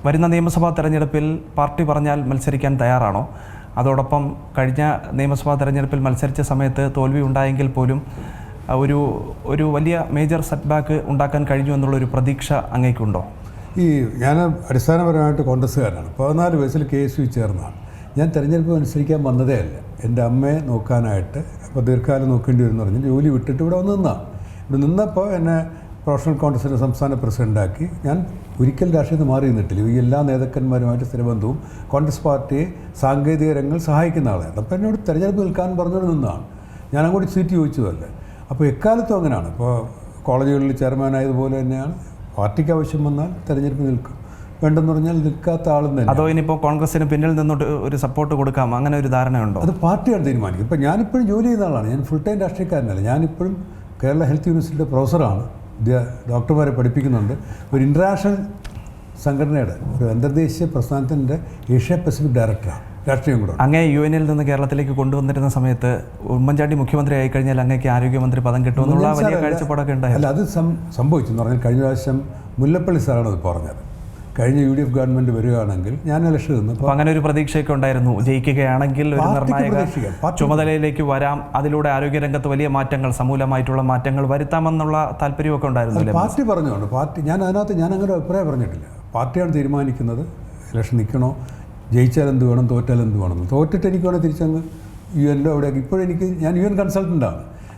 വരുന്ന നിയമസഭാ തെരഞ്ഞെടുപ്പിൽ പാർട്ടി പറഞ്ഞാൽ മത്സരിക്കാൻ തയ്യാറാണോ? അതോടൊപ്പം കഴിഞ്ഞ നിയമസഭാ തെരഞ്ഞെടുപ്പിൽ മത്സരിച്ച സമയത്ത് തോൽവി ഉണ്ടായെങ്കിൽ പോലും ഒരു വലിയ മേജർ സെറ്റ്ബാക്ക് ഉണ്ടാക്കാൻ കഴിഞ്ഞു എന്നുള്ളൊരു പ്രതീക്ഷ അങ്ങേക്കുണ്ടോ? ഞാൻ അടിസ്ഥാനപരമായിട്ട് കോൺഗ്രസ്സുകാരനാണ്. 14 വയസ്സിൽ KSU ചേർന്നതാണ്. ഞാൻ തെരഞ്ഞെടുപ്പ് മത്സരിക്കാൻ വന്നതേ അല്ല. എൻ്റെ അമ്മയെ നോക്കാനായിട്ട് അപ്പോൾ ദീർഘകാലം നോക്കേണ്ടി വരുമെന്ന് പറഞ്ഞ് ജോലി വിട്ടിട്ട് ഇവിടെ വന്ന് നിന്നാണ്. ഇവിടെ നിന്നപ്പോൾ എന്നെ പ്രൊഫഷണൽ കോൺഗ്രസിൻ്റെ സംസ്ഥാന പ്രസിഡൻ്റാക്കി. ഞാൻ ഒരിക്കൽ രാഷ്ട്രീയത്തിൽ മാറി നിന്നിട്ടില്ല. ഈ എല്ലാ നേതാക്കന്മാരുമായിട്ട് സ്ഥിരബന്ധവും കോൺഗ്രസ് പാർട്ടിയെ സാങ്കേതിക രംഗങ്ങൾ സഹായിക്കുന്ന ആളായിരുന്നു. അപ്പോൾ എന്നോട് തെരഞ്ഞെടുപ്പ് നിൽക്കാൻ പറഞ്ഞുകൊണ്ട് നിന്നതാണ്. ഞാൻ അങ്ങോട്ട് സീറ്റ് ചോദിച്ചതല്ലേ. അപ്പോൾ എക്കാലത്തും അങ്ങനെയാണ്. ഇപ്പോൾ കോളേജുകളിൽ ചെയർമാനായതുപോലെ തന്നെയാണ്. പാർട്ടിക്ക് ആവശ്യം വന്നാൽ തെരഞ്ഞെടുപ്പ് നിൽക്കും, വേണ്ടെന്ന് പറഞ്ഞാൽ നിൽക്കാത്ത ആളെന്ന് തന്നെ. അതോ ഇനിയിപ്പോൾ കോൺഗ്രസിന് പിന്നിൽ നിന്നോട്ട് ഒരു സപ്പോർട്ട് കൊടുക്കാം, അങ്ങനെ ഒരു ധാരണയുണ്ടോ? അത് പാർട്ടിയാണ് തീരുമാനിക്കും. ഇപ്പോൾ ഞാനിപ്പോഴും ജോലി ചെയ്യുന്ന ആളാണ്. ഞാൻ ഫുൾ ടൈം രാഷ്ട്രീയക്കാരനല്ല. ഞാനിപ്പോഴും കേരള ഹെൽത്ത് യൂണിവേഴ്സിറ്റിയുടെ പ്രൊഫസറാണ്. ഡോക്ടർമാരെ പഠിപ്പിക്കുന്നുണ്ട്. ഒരു ഇൻ്റർനാഷണൽ സംഘടനയുടെ ഒരു അന്തർദേശീയ പ്രസ്ഥാനത്തിൻ്റെ ഏഷ്യ പസഫിക് ഡയറക്ടറാണ്. രാഷ്ട്രീയം കൂടെ. അങ്ങേ UN നിന്ന് കേരളത്തിലേക്ക് കൊണ്ടുവന്നിരുന്ന സമയത്ത് ഉമ്മൻചാണ്ടി മുഖ്യമന്ത്രി ആയി കഴിഞ്ഞാൽ അങ്ങേക്ക് ആരോഗ്യമന്ത്രി പദം കിട്ടുമെന്നുള്ള വലിയ കാഴ്ചപ്പാടൊക്കെ ഉണ്ടായി. അല്ല, അത് സംഭവിച്ചെന്ന് പറഞ്ഞാൽ കഴിഞ്ഞ പ്രാവശ്യം മുല്ലപ്പള്ളി സാറാണ് അത് പറഞ്ഞത്. കഴിഞ്ഞ UDF ഗവൺമെൻറ് വരികയാണെങ്കിൽ ഞാൻ ഇലക്ഷൻ നിന്നു. അപ്പോൾ അങ്ങനെ ഒരു പ്രതീക്ഷയൊക്കെ ഉണ്ടായിരുന്നു, ജയിക്കുകയാണെങ്കിൽ ഒരു നിർണായക ചുമതലയിലേക്ക് വരാം, അതിലൂടെ ആരോഗ്യരംഗത്ത് വലിയ മാറ്റങ്ങൾ, സമൂലമായിട്ടുള്ള മാറ്റങ്ങൾ വരുത്താമെന്നുള്ള താല്പര്യമൊക്കെ ഉണ്ടായിരുന്നില്ല. പാർട്ടി പറഞ്ഞുകൊണ്ട് ഞാൻ അങ്ങനെ അഭിപ്രായം പറഞ്ഞിട്ടില്ല. പാർട്ടിയാണ് തീരുമാനിക്കുന്നത് ഇലക്ഷൻ നിൽക്കണോ, ജയിച്ചാൽ എന്ത് വേണം, തോറ്റാൽ എന്ത് വേണം. തോറ്റിട്ട് എനിക്ക് വേണമെങ്കിൽ തിരിച്ചങ്ങ് UN അവിടെ ഇപ്പോഴെനിക്ക് ഞാൻ UN കൺസൾട്ടൻ്റാണ്.